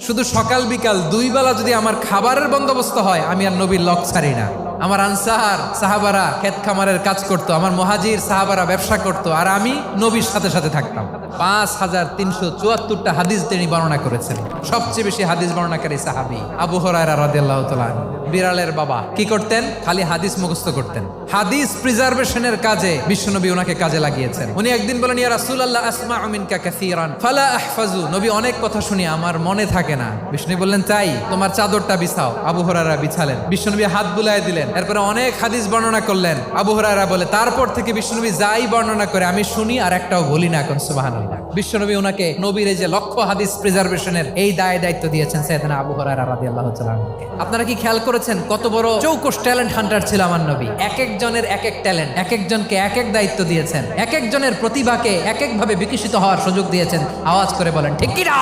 শুধু সকাল বিকাল দুই বেলা যদি আমার খাবারের বন্দোবস্ত হয়, আমি আর নবীর লক ছাড়ি না। আমার আনসার সাহাবারা ক্ষেত খামারের কাজ করতো, আমার মুহাজির সাহাবারা ব্যবসা করতো, আর আমি নবীর সাথে সাথে থাকতাম। 5374টা হাদিস তিনি বর্ণনা করেছেন। সবচেয়ে বেশি হাদিস বর্ণনাকারী সাহাবী আবু হুরায়রা রাদিয়াল্লাহু তাআলা। বিড়ালের বাবা কি করতেন? খালি হাদিস মুখস্থ করতেন। হাদিস প্রিজার্ভেশনের কাজে বিশ্বনবী ওনাকে কাজে লাগিয়েছেন। উনি একদিন বলেন, ইয়া রাসূলুল্লাহ আসমাউ মিনকা কাসীরান ফালা আহফাজু। নবী, অনেক কথা শুনি, আমার মনে থাকে না। বিষ্ণু বললেন, তাই তোমার চাদরটা বিছাও। আবু হুরায়রা বিছালেন। বিশ্বনবী হাত বুলায় দিলেন। এরপরে অনেক হাদিস বর্ণনা করলেন। আবু হুরায়রা বলে, তারপর থেকে বিশ্বনবী যাই বর্ণনা করে আমি শুনি আর একটাও বলি না। এখন সুবহানাল্লাহ। বিশ্বনবী ওনাকে নবীর এই যে লক্ষ্য হাদিস প্রিজার্ভেশনের এই দায়িত্ব দিয়েছেন সাইয়েদনা আবু হুরায়রা রাদিয়াল্লাহু তাআলা আনহুকে। আপনারা কি খেয়াল করেছেন কত বড় চৌকস ট্যালেন্ট হান্টার ছিল আমার নবী? এক একজনের এক এক ট্যালেন্ট, এক একজনকে এক এক দায়িত্ব দিয়েছেন, এক একজনের প্রতিভাকে এক একভাবে বিকশিত হওয়ার সুযোগ দিয়েছেন। আওয়াজ করে বলেন ঠিক কি না?